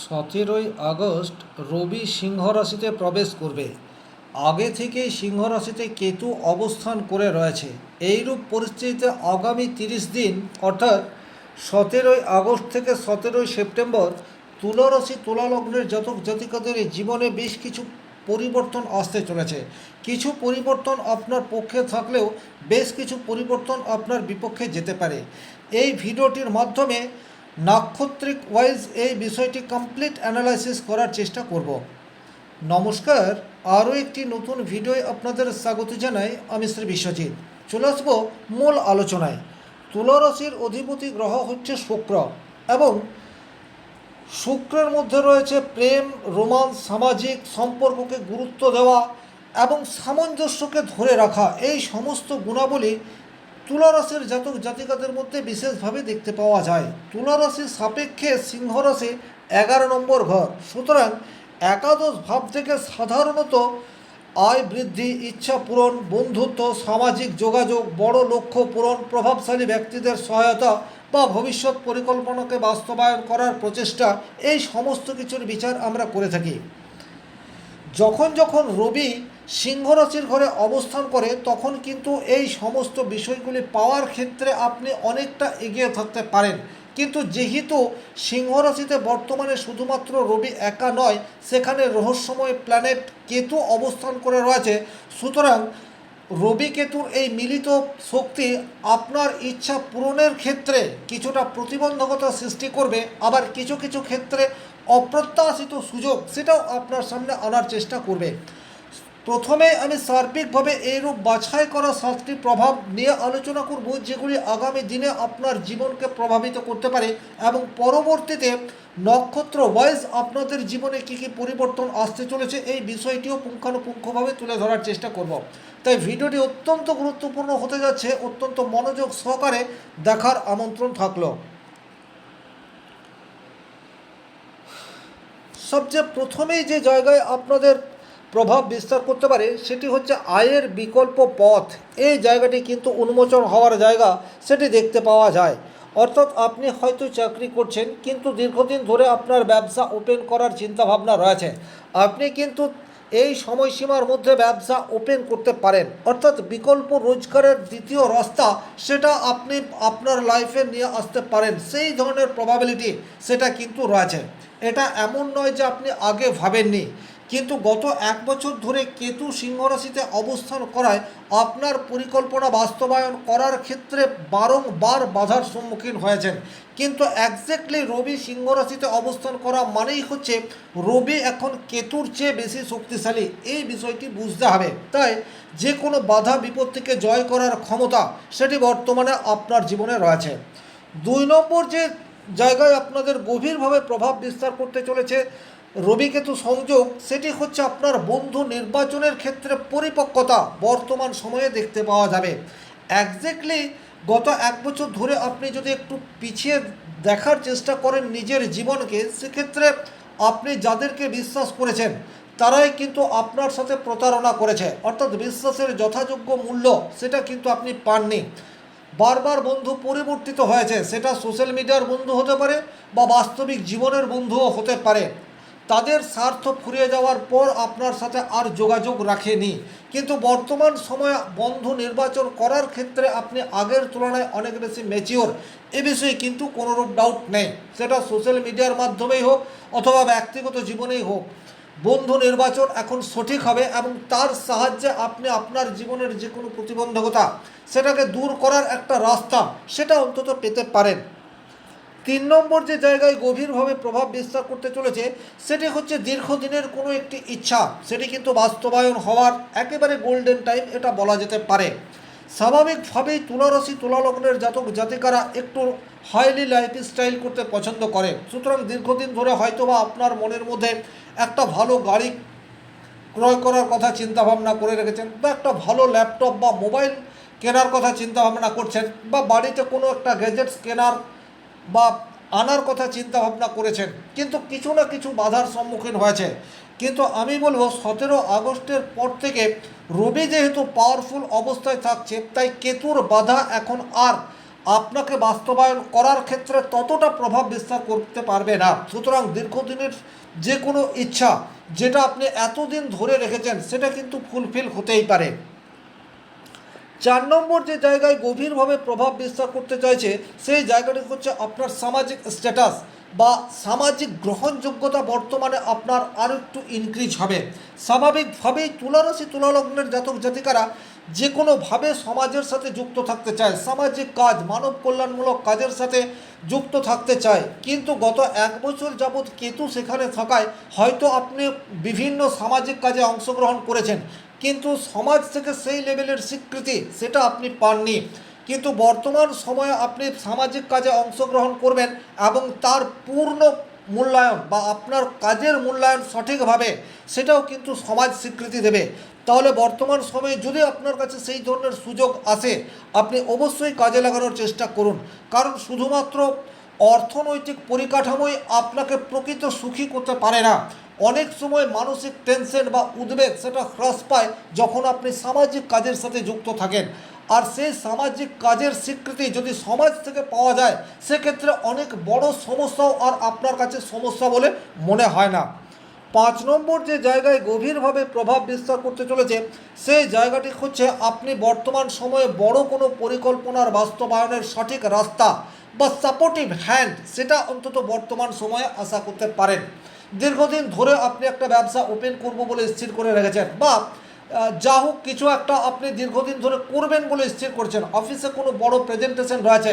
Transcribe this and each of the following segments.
সতেরোই আগস্ট রবি সিংহ রাশিতে প্রবেশ করবে। আগে থেকেই সিংহ রাশিতে কেতু অবস্থান করে রয়েছে। এইরূপ পরিস্থিতিতে আগামী 30 দিন অর্থাৎ 17ই আগস্ট থেকে 17ই সেপ্টেম্বর তুলা রাশি তুলা লগ্নের জাতক জাতিকাদের জীবনে বেশ কিছু পরিবর্তন আসতে চলেছে। কিছু পরিবর্তন আপনার পক্ষে থাকলেও বেশ কিছু পরিবর্তন আপনার বিপক্ষে যেতে পারে। এই ভিডিওটির মাধ্যমে নাক্ষত্রিক ওয়াইজ এই বিষয়টি কমপ্লিট অ্যানালাইসিস করার চেষ্টা করব। নমস্কার, আরও একটি নতুন ভিডিওয় আপনাদের স্বাগত জানাই। আমি শ্রী বিশ্বজিৎ। চলে আসবো মূল আলোচনায়। তুলা রাশির অধিপতি গ্রহ হচ্ছে শুক্র এবং শুক্রের মধ্যে রয়েছে প্রেম, রোমান্স, সামাজিক সম্পর্ককে গুরুত্ব দেওয়া এবং সামঞ্জস্যকে ধরে রাখা। এই সমস্ত গুণাবলী তুলা রাশির জাতক জাতিকাদের মধ্যে বিশেষভাবে দেখতে পাওয়া যায়। তুলা রাশির সাপেক্ষে সিংহ রাশি 11 নম্বর ঘর, সুতরাং একাদশ ভাব থেকে সাধারণত আয় বৃদ্ধি, ইচ্ছা পূরণ, বন্ধুত্ব, সামাজিক যোগাযোগ, বড় লক্ষ্য পূরণ, প্রভাবশালী ব্যক্তিদের সহায়তা বা ভবিষ্যৎ পরিকল্পনাকে বাস্তবায়ন করার প্রচেষ্টা, এই সমস্ত কিছুর বিচার আমরা করে থাকি। যখন যখন রবি সিংহ রাশির ঘরে অবস্থান করে তখন কিন্তু এই সমস্ত বিষয়গুলি পাওয়ার ক্ষেত্রে আপনি অনেকটা এগিয়ে থাকতে পারেন। কিন্তু যেহেতু সিংহ রাশিতে বর্তমানে শুধুমাত্র রবি একা নয়, সেখানে রহস্যময় প্ল্যানেট কেতু অবস্থান করে রয়েছে, সুতরাং রবি কেতুর এই মিলিত শক্তি আপনার ইচ্ছা পূরণের ক্ষেত্রে কিছুটা প্রতিবন্ধকতা সৃষ্টি করবে, আবার কিছু কিছু ক্ষেত্রে অপ্রত্যাশিত সুযোগ সেটাও আপনার সামনে আনার চেষ্টা করবে। প্রথমে আমি সার্বিকভাবে এইরূপ বাছাই করা 7টি প্রভাব নিয়ে আলোচনা করব যেগুলি আগামী দিনে আপনার জীবনকে প্রভাবিত করতে পারে এবং পরবর্তীতে নক্ষত্র ওয়াইজ আপনাদের জীবনে কী কী পরিবর্তন আসতে চলেছে এই বিষয়টিও পুঙ্খানুপুঙ্খভাবে তুলে ধরার চেষ্টা করব। তাই ভিডিওটি অত্যন্ত গুরুত্বপূর্ণ হতে যাচ্ছে, অত্যন্ত মনোযোগ সহকারে দেখার আমন্ত্রণ থাকলো। সবচেয়ে প্রথমেই যে জায়গায় আপনাদের প্রভাব বিস্তার করতে পারে সেটি হচ্ছে আয়ের বিকল্প পথ। এই জায়গাটি কিন্তু উন্মোচন হওয়ার জায়গা, সেটি দেখতে পাওয়া যায়। অর্থাৎ আপনি হয়তো চাকরি করছেন কিন্তু দীর্ঘদিন ধরে আপনার ব্যবসা ওপেন করার চিন্তাভাবনা রয়েছে, আপনি কিন্তু এই সময়সীমার মধ্যে ব্যবসা ওপেন করতে পারেন। অর্থাৎ বিকল্প রোজগারের দ্বিতীয় রাস্তা সেটা আপনি আপনার লাইফে নিয়ে আসতে পারেন, সেই ধরনের প্রবাবিলিটি সেটা কিন্তু রয়েছে। এটা এমন নয় যে আপনি আগে ভাবেননি, কিন্তু গত 1 বছর ধরে কেতু সিংহ রাশিতে অবস্থান করায় আপনার পরিকল্পনা বাস্তবায়ন করার ক্ষেত্রে বারংবার বাধার সম্মুখীন হয়েছেন। কিন্তু একজ্যাক্টলি রবি সিংহ রাশিতে অবস্থান করা মানেই হচ্ছে রবি এখন কেতুর চেয়ে বেশি শক্তিশালী, এই বিষয়টি বুঝতে হবে। তাই যে কোনো বাধা বিপত্তিকে জয় করার ক্ষমতা সেটি বর্তমানে আপনার জীবনে রয়েছে। 2 নম্বর যে জায়গায় আপনাদের গভীরভাবে প্রভাব বিস্তার করতে চলেছে রবি কেতু সংযোগ, সেটি হচ্ছে আপনার বন্ধু নির্বাচনের ক্ষেত্রে পরিপক্কতা বর্তমান সময়ে দেখতে পাওয়া যাবে। একজ্যাক্টলি গত 1 বছর ধরে আপনি যদি একটু পিছিয়ে দেখার চেষ্টা করেন নিজের জীবনকে, সেক্ষেত্রে আপনি যাদেরকে বিশ্বাস করেছেন তারাই কিন্তু আপনার সাথে প্রতারণা করেছে। অর্থাৎ বিশ্বাসের যথাযোগ্য মূল্য সেটা কিন্তু আপনি পাননি। বারবার বন্ধু পরিবর্তিত হয়েছে, সেটা সোশ্যাল মিডিয়ার বন্ধু হতে পারে বা বাস্তবিক জীবনের বন্ধুও হতে পারে। তাদের স্বার্থ ফুরিয়ে যাওয়ার পর আপনার সাথে আর যোগাযোগ রাখেনি। কিন্তু বর্তমান সময়ে বন্ধু নির্বাচন করার ক্ষেত্রে আপনি আগের তুলনায় অনেক বেশি ম্যাচিওর, এ বিষয়ে কিন্তু কোনোরূপ ডাউট নেই। সেটা সোশ্যাল মিডিয়ার মাধ্যমেই হোক অথবা ব্যক্তিগত জীবনেই হোক, বন্ধু নির্বাচন এখন সঠিক হবে এবং তার সাহায্যে আপনি আপনার জীবনের যে কোনো প্রতিবন্ধকতা সেটাকে দূর করার একটা রাস্তা সেটা অন্তত পেতে পারেন। 3 নম্বর যে জায়গায় গভীরভাবে প্রভাব বিস্তার করতে চলেছে সেটি হচ্ছে দীর্ঘদিনের কোনো একটি ইচ্ছা, সেটি কিন্তু বাস্তবায়ন হওয়ার একেবারে গোল্ডেন টাইম এটা বলা যেতে পারে। স্বাভাবিকভাবেই তুলা রাশি তুলা লগ্নের জাতক জাতিকারা একটু হাইলি লাইফস্টাইল করতে পছন্দ করে, সুতরাং দীর্ঘদিন ধরে হয়তোবা আপনার মনের মধ্যে একটা ভালো গাড়ি ক্রয় করার কথা চিন্তাভাবনা করে রেখেছেন, বা একটা ভালো ল্যাপটপ বা মোবাইল কেনার কথা চিন্তাভাবনা করছেন, বা বাড়িতে কোনো একটা গ্যাজেটস কেনার বা আনার কথা চিন্তাভাবনা করেছেন, কিন্তু কিছু না কিছু বাধার সম্মুখীন হয়েছে। কিন্তু আমি বলবো 17 আগস্টের পর থেকে রবি যেহেতু পাওয়ারফুল অবস্থায় থাকছে, তাই কেতুর বাধা এখন আর আপনাকে বাস্তবায়ন করার ক্ষেত্রে ততটা প্রভাব বিস্তার করতে পারবে না। সুতরাং দীর্ঘদিনের যে কোনো ইচ্ছা যেটা আপনি এতদিন ধরে রেখেছেন সেটা কিন্তু ফুলফিল হতেই পারে। 4 নম্বর যে জায়গায় গভীরভাবে প্রভাব বিস্তার করতে চাইছে সেই জায়গাটি হচ্ছে আপনার সামাজিক স্ট্যাটাস বা সামাজিক গ্রহণযোগ্যতা বর্তমানে আপনার আরও একটু ইনক্রিজ হবে। স্বাভাবিকভাবেই তুলারাশি তুলালগ্নের জাতক জাতিকারা যে কোনোভাবে সমাজের সাথে যুক্ত থাকতে চায়, সামাজিক কাজ মানব কল্যাণমূলক কাজের সাথে যুক্ত থাকতে চায়, কিন্তু গত 1 বছর যাবৎ কেতু সেখানে থাকায় হয়তো আপনি বিভিন্ন সামাজিক কাজে অংশগ্রহণ করেছেন, কিন্তু সমাজ থেকে সেই লেভেলের স্বীকৃতি সেটা আপনি পাননি। কিন্তু বর্তমান সময়ে আপনি সামাজিক কাজে অংশগ্রহণ করবেন এবং তার পূর্ণ মূল্যায়ন বা আপনার কাজের মূল্যায়ন সঠিকভাবে সেটাও কিন্তু সমাজ স্বীকৃতি দেবে। তাহলে বর্তমান সময়ে যদি আপনার কাছে সেই ধরনের সুযোগ আসে আপনি অবশ্যই কাজে লাগানোর চেষ্টা করুন, কারণ শুধুমাত্র অর্থনৈতিক পরিকাঠামোই আপনাকে প্রকৃত সুখী করতে পারে না। অনেক সময় মানসিক টেনশন বা উদ্বেগ সেটা হ্রাস পায় যখন আপনি সামাজিক কাজের সাথে যুক্ত থাকেন, আর সেই সামাজিক কাজের স্বীকৃতি যদি সমাজ থেকে পাওয়া যায় সেক্ষেত্রে অনেক বড় সমস্যাও আর আপনার কাছে সমস্যা বলে মনে হয় না। 5 নম্বর যে জায়গায় গভীরভাবে প্রভাব বিস্তার করতে চলেছে সেই জায়গাটি হচ্ছে আপনি বর্তমান সময়ে বড় কোনো পরিকল্পনার বাস্তবায়নের সঠিক রাস্তা বা সাপোর্টিভ হ্যান্ড সেটা অন্তত বর্তমান সময়ে আশা করতে পারেন। দীর্ঘদিন ধরে আপনি একটা ব্যবসা ওপেন করব বলে স্থির করে রেখেছেন, বা যা হোক কিছু একটা আপনি দীর্ঘদিন ধরে করবেন বলে স্থির করছেন, অফিসে কোনো বড় প্রেজেন্টেশন রয়েছে,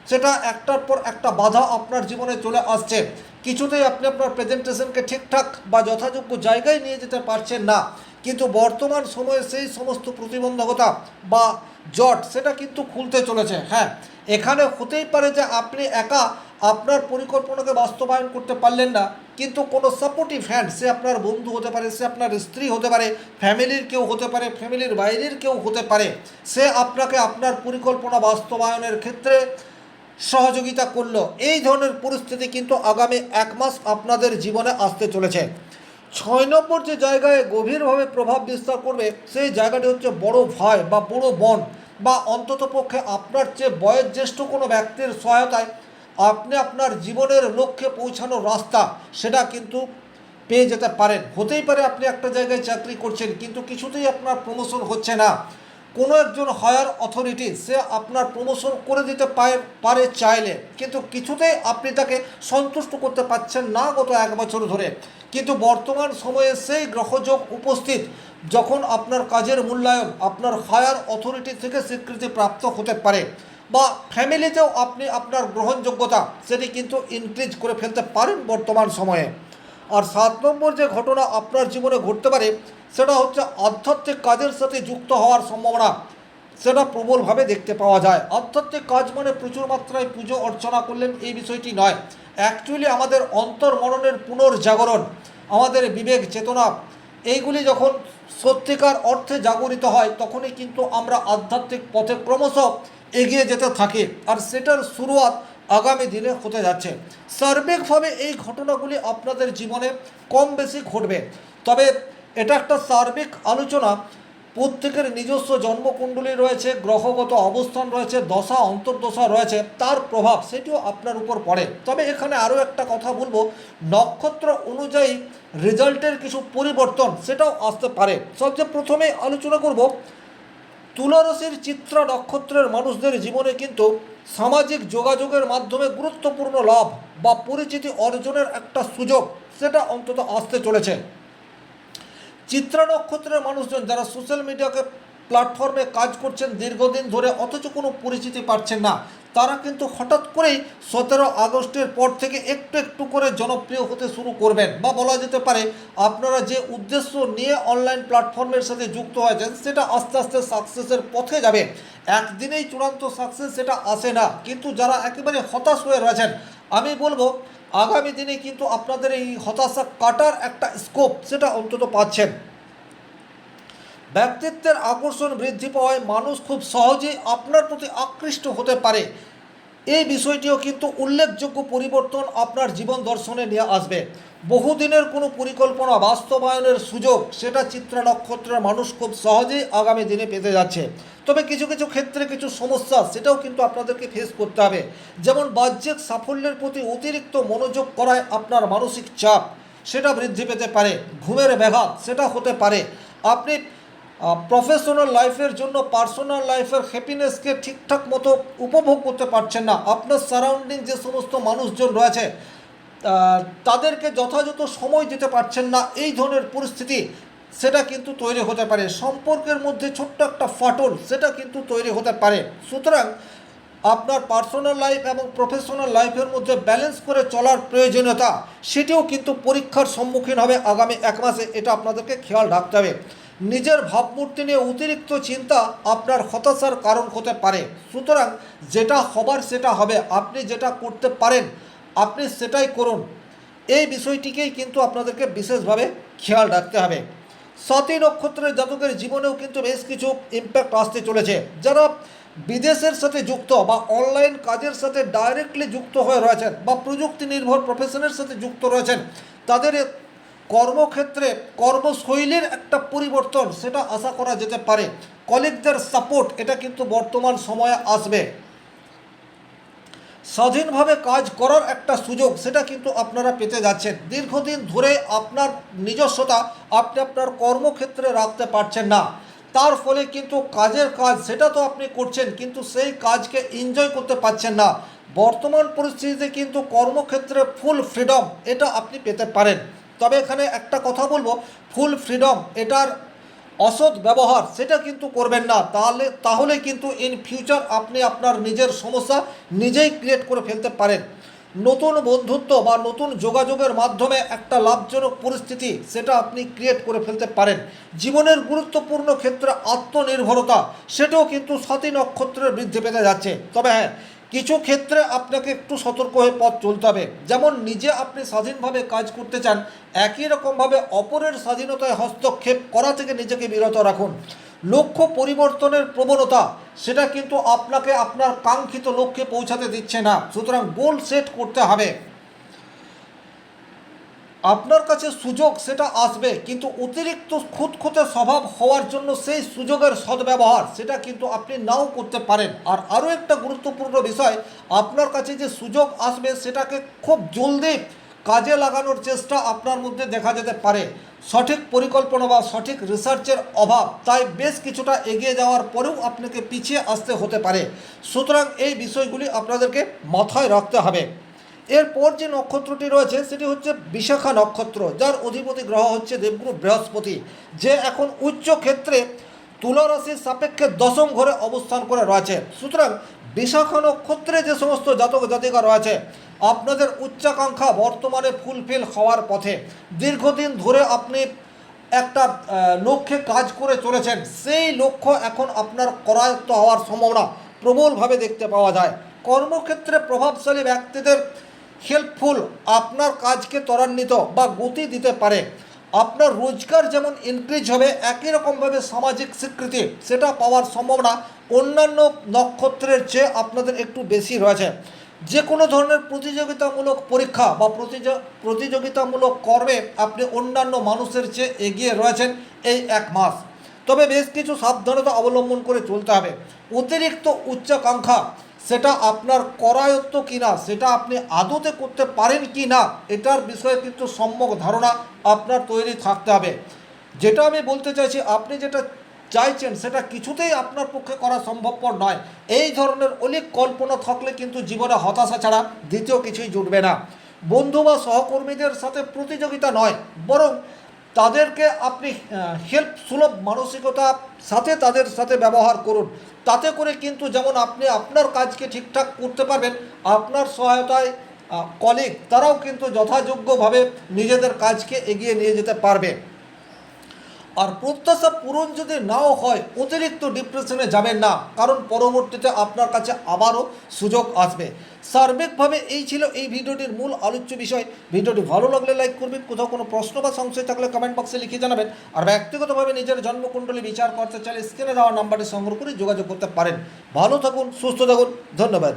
সেটা একটার পর একটা বাধা আপনার জীবনে চলে আসছে, কিছুতেই আপনি আপনার প্রেজেন্টেশনকে ঠিকঠাক বা যথাযোগ্য জায়গায় নিয়ে যেতে পারছেন না, কিন্তু বর্তমান সময়ে সেই সমস্ত প্রতিবন্ধকতা বা জট সেটা কিন্তু খুলতে চলেছে। হ্যাঁ, এখানে হতেই পারে যে আপনি একা আপনার পরিকল্পনাকে বাস্তবায়ন করতে পারলেন না, কিন্তু কোনো সাপোর্টিভ হ্যান্ড, সে আপনার বন্ধু হতে পারে, সে আপনার স্ত্রী হতে পারে, ফ্যামিলির কেউ হতে পারে, ফ্যামিলির বাইরের কেউ হতে পারে, সে আপনাকে আপনার পরিকল্পনা বাস্তবায়নের ক্ষেত্রে সহযোগিতা করলো। এই ধরনের পরিস্থিতি কিন্তু আগামী 1 মাস আপনাদের জীবনে আসতে চলেছে। 6 নম্বর যে জায়গায় গভীরভাবে প্রভাব বিস্তার করবে সেই জায়গাটি হচ্ছে বড় ভাই বা বড় বোন বা অন্ততপক্ষে আপনার চেয়ে বয়োজ্যেষ্ঠ কোনো ব্যক্তির সহায়তায় আপনি আপনার জীবনের লক্ষ্যে পৌঁছানোর রাস্তা সেটা কিন্তু পেয়ে যেতে পারেন। হতেই পারে আপনি একটা জায়গায় চাকরি করছেন কিন্তু কিছুতেই আপনার প্রমোশন হচ্ছে না, কোনো একজন হায়ার অথরিটি সে আপনার প্রমোশন করে দিতে পারে চাইলে, কিন্তু কিছুতেই আপনি তাকে সন্তুষ্ট করতে পারছেন না গত 1 বছর ধরে। কিন্তু বর্তমান সময়ে সেই গ্রহযোগ উপস্থিত, যখন আপনার কাজের মূল্যায়ন আপনার হায়ার অথরিটি থেকে স্বীকৃতি প্রাপ্ত হতে পারে, বা ফ্যামিলিতেও আপনি আপনার গ্রহণযোগ্যতা সেটি কিন্তু ইনক্রিজ করে ফেলতে পারেন বর্তমান সময়ে। আর 7 নম্বর যে ঘটনা আপনার জীবনে ঘটতে পারে সেটা হচ্ছে আধ্যাত্মিক কাজের সাথে যুক্ত হওয়ার সম্ভাবনা সেটা প্রবলভাবে দেখতে পাওয়া যায়। আধ্যাত্মিক কাজ মানে প্রচুর মাত্রায় পুজো অর্চনা করলেন এই বিষয়টি নয়, অ্যাকচুয়ালি আমাদের অন্তর্মননের পুনর্জাগরণ, আমাদের বিবেক চেতনা এইগুলি যখন সত্যিকার অর্থে জাগরিত হয় তখনই কিন্তু আমরা আধ্যাত্মিক পথে ক্রমশ এগিয়ে যেতে থাকি, আর সেটার শুরুয়াত আগামী দিনে হতে যাচ্ছে। সার্বিকভাবে এই ঘটনাগুলি আপনাদের জীবনে কম বেশি ঘটবে, তবে এটা একটা সার্বিক আলোচনা। প্রত্যেকের নিজস্ব জন্মকুণ্ডলী রয়েছে, গ্রহগত অবস্থান রয়েছে, দশা অন্তর্দশা রয়েছে, তার প্রভাব সেটিও আপনার উপর পড়ে। তবে এখানে আরও একটা কথা বলবো, নক্ষত্র অনুযায়ী রেজাল্টের কিছু পরিবর্তন সেটাও আসতে পারে। সবচেয়ে প্রথমে আলোচনা করব তুলা রাশির চিত্রা নক্ষত্রের মানুষদের জীবনে কিন্তু সামাজিক যোগাযোগের মাধ্যমে গুরুত্বপূর্ণ লাভ বা পরিচিতি অর্জনের একটা সুযোগ সেটা অন্তত আসতে চলেছে। চিত্রা নক্ষত্রের মানুষজন যারা সোশ্যাল মিডিয়াকে প্ল্যাটফর্মে কাজ করছেন দীর্ঘদিন ধরে অথচ কোনো পরিচিতি পাচ্ছেন না, তারা কিন্তু হঠাৎ করেই 17 আগস্টের পর থেকে একটু একটু করে জনপ্রিয় হতে শুরু করবেন, বা বলা যেতে পারে আপনারা যে উদ্দেশ্য নিয়ে অনলাইন প্ল্যাটফর্মের সাথে যুক্ত হয়েছেন সেটা আস্তে আস্তে সাকসেসের পথে যাবে। একদিনেই চূড়ান্ত সাকসেস সেটা আসে না, কিন্তু যারা একেবারে হতাশ হয়ে রয়েছেন আমি বলবো আগামী দিনে কিন্তু আপনাদের এই হতাশা কাটার একটা স্কোপ সেটা অন্তত পাচ্ছেন। ব্যক্তিত্বের আকর্ষণ বৃদ্ধি পাওয়ায় মানুষ খুব সহজেই আপনার প্রতি আকৃষ্ট হতে পারে। এই বিষয়টিও কিন্তু উল্লেখযোগ্য পরিবর্তন আপনার জীবন দর্শনে নিয়ে আসবে। বহুদিনের কোনো পরিকল্পনা বাস্তবায়নের সুযোগ সেটা চিত্রা নক্ষত্রের মানুষ খুব সহজেই আগামী দিনে পেতে যাচ্ছে। তবে কিছু কিছু ক্ষেত্রে কিছু সমস্যা সেটাও কিন্তু আপনাদেরকে ফেস করতে হবে। যেমন বাহ্যিক সাফল্যের প্রতি অতিরিক্ত মনোযোগ করায় আপনার মানসিক চাপ সেটা বৃদ্ধি পেতে পারে, ঘুমের ব্যাঘাত সেটা হতে পারে। আপনি প্রফেশনাল লাইফের জন্য পার্সোনাল লাইফের হ্যাপিনেসকে ঠিকঠাক মতো উপভোগ করতে পারছেন না। আপনার সারাউন্ডিং যে সমস্ত মানুষজন রয়েছে তাদেরকে যথাযথ সময় দিতে পারছেন না, এই ধরনের পরিস্থিতি সেটা কিন্তু তৈরি হতে পারে। সম্পর্কের মধ্যে ছোট্ট একটা ফাটল সেটা কিন্তু তৈরি হতে পারে। সুতরাং আপনার পার্সোনাল লাইফ এবং প্রফেশনাল লাইফের মধ্যে ব্যালেন্স করে চলার প্রয়োজনীয়তা সেটিও কিন্তু পরীক্ষার সম্মুখীন হবে আগামী এক মাসে, এটা আপনাদেরকে খেয়াল রাখতে হবে। নিজের ভাবমূর্তি নিয়ে অতিরিক্ত চিন্তা আপনার হতাশার কারণ হতে পারে। সুতরাং যেটা হবার সেটা হবে, আপনি যেটা করতে পারেন আপনি সেটাই করুন, এই বিষয়টিকেই কিন্তু আপনাদেরকে বিশেষভাবে খেয়াল রাখতে হবে। স্বাতী নক্ষত্রের জাতকের জীবনেও কিন্তু বেশ কিছু ইম্প্যাক্ট আসতে চলেছে। যারা বিদেশের সাথে যুক্ত বা অনলাইন কাজের সাথে ডাইরেক্টলি যুক্ত হয়ে রয়েছেন বা প্রযুক্তি নির্ভর প্রফেশনের সাথে যুক্ত রয়েছেন, তাদের কর্মক্ষেত্রে কর্মশৈলীর একটা পরিবর্তন সেটা আশা করা যেতে পারে। কলিগদের সাপোর্ট এটা কিন্তু বর্তমান সময়ে আসবে। স্বাধীনভাবে কাজ করার একটা সুযোগ সেটা কিন্তু আপনারা পেতে যাচ্ছেন। দীর্ঘদিন ধরে আপনার নিজস্বতা আপনি আপনার কর্মক্ষেত্রে রাখতে পারছেন না, তার ফলে কিন্তু কাজের কাজ সেটা তো আপনি করছেন কিন্তু সেই কাজকে এনজয় করতে পারছেন না। বর্তমান পরিস্থিতিতে কিন্তু কর্মক্ষেত্রে ফুল ফ্রিডম এটা আপনি পেতে পারেন। তবে এখানে একটা কথা বলবো, ফুল ফ্রিডম এটার অসৎ ব্যবহার সেটা কিন্তু করবেন না, তাহলে কিন্তু ইন ফিউচার আপনি আপনার নিজের সমস্যা নিজেই ক্রিয়েট করে ফেলতে পারেন। নতুন বন্ধুত্ব বা নতুন যোগাযোগের মাধ্যমে একটা লাভজনক পরিস্থিতি সেটা আপনি ক্রিয়েট করে ফেলতে পারেন। জীবনের গুরুত্বপূর্ণ ক্ষেত্রে আত্মনির্ভরতা সেটাও কিন্তু স্বাতী নক্ষত্রের বৃদ্ধি পেতে যাচ্ছে। তবে হ্যাঁ, কিছু ক্ষেত্রে আপনাকে একটু সতর্ক হয়ে পথ চলতে হবে। যেমন নিজে আপনি স্বাধীনভাবে কাজ করতে চান, একই রকমভাবে অপরের স্বাধীনতায় হস্তক্ষেপ করা থেকে নিজেকে বিরত রাখুন। লক্ষ্য পরিবর্তনের প্রবণতা সেটা কিন্তু আপনাকে আপনার কাঙ্ক্ষিত লক্ষ্যে পৌঁছাতে দিচ্ছে না। সুতরাং গোল সেট করতে হবে। আপনার কাছে সুযোগ সেটা আসবে, কিন্তু অতিরিক্ত খুঁতখুঁতে স্বভাব হওয়ার জন্য সেই সুযোগের সদ্ব্যবহার সেটা কিন্তু আপনি নাও করতে পারেন। আর আরও একটা গুরুত্বপূর্ণ বিষয়, আপনার কাছে যে সুযোগ আসবে সেটাকে খুব জলদি কাজে লাগানোর চেষ্টা আপনার মধ্যে দেখা যেতে পারে। সঠিক পরিকল্পনা বা সঠিক রিসার্চের অভাব, তাই বেশ কিছুটা এগিয়ে যাওয়ার পরেও আপনাকে পিছিয়ে আসতে হতে পারে। সুতরাং এই বিষয়গুলি আপনাদেরকে মাথায় রাখতে হবে। এরপর যে নক্ষত্রটি রয়েছে সেটি হচ্ছে বিশাখা নক্ষত্র, যার অধিপতি গ্রহ হচ্ছে দেবগুরু বৃহস্পতি, যে এখন উচ্চ ক্ষেত্রে তুলা রাশির সাপেক্ষে দশম ঘরে অবস্থান করে রয়েছে। সুতরাং বিশাখা নক্ষত্রে যে সমস্ত জাতক জাতিকা রয়েছে, আপনাদের উচ্চাকাঙ্ক্ষা বর্তমানে ফুলফিল হওয়ার পথে। দীর্ঘদিন ধরে আপনি একটা লক্ষ্যে কাজ করে চলেছেন, সেই লক্ষ্য এখন আপনার করায়ত্ত হওয়ার সম্ভাবনা প্রবলভাবে দেখতে পাওয়া যায়। কর্মক্ষেত্রে প্রভাবশালী ব্যক্তিদের হেল্পফুল আপনার কাজকে ত্বরান্বিত বা গতি দিতে পারে। আপনার রোজগার যেমন ইনক্রিজ হবে, একই রকমভাবে সামাজিক স্বীকৃতি সেটা পাওয়ার সম্ভাবনা অন্যান্য নক্ষত্রের চেয়ে আপনাদের একটু বেশি রয়েছে। যে কোনো ধরনের প্রতিযোগিতামূলক পরীক্ষা বা প্রতিযোগিতামূলক কর্মে আপনি অন্যান্য মানুষের চেয়ে এগিয়ে রয়েছেন এই এক মাস। তবে বেশ কিছু সাবধানতা অবলম্বন করে চলতে হবে। অতিরিক্ত উচ্চাকাঙ্ক্ষা সেটা আপনার করায়ত্ত কিনা, সেটা আপনি আদতে করতে পারেন কি না, এটার বিষয়ে কিন্তু সম্যক ধারণা আপনার তৈরি থাকতে হবে। যেটা আমি বলতে চাইছি, আপনি যেটা চাইছেন সেটা কিছুতেই আপনার পক্ষে করা সম্ভবপর নয়। এই ধরনের অনেক কল্পনা থাকলে কিন্তু জীবনে হতাশা ছাড়া দ্বিতীয় কিছুই জুটবে না। বন্ধু বা সহকর্মীদের সাথে প্রতিযোগিতা নয়, বরং তাদেরকে আপনি হেল্প সুলভ মানসিকতার সাথে তাদের সাথে ব্যবহার করুন। তাতে করে কিন্তু যেমন আপনি আপনার কাজকে ঠিকঠাক করতে পারবেন, আপনার সহায়তায় কলিগ তারাও কিন্তু যথাযোগ্যভাবে নিজেদের কাজকে এগিয়ে নিয়ে যেতে পারবে। আর প্রত্যাশা পূরণ যদি নাও হয়, অতিরিক্ত ডিপ্রেশনে যাবেন না, কারণ পরবর্তীতে আপনার কাছে আবারও সুযোগ আসবে। সার্বিকভাবে এই ছিল এই ভিডিওটির মূল আলোচ্য বিষয়। ভিডিওটি ভালো লাগলে লাইক করবেন, কোথাও কোনো প্রশ্ন বা সংশয় থাকলে কমেন্ট বক্সে লিখে জানাবেন। আর ব্যক্তিগতভাবে নিজের জন্মকুণ্ডলী বিচার করতে চাইলে স্ক্রিনে দেওয়া নাম্বারটি সংগ্রহ করে যোগাযোগ করতে পারেন। ভালো থাকুন, সুস্থ থাকুন, ধন্যবাদ।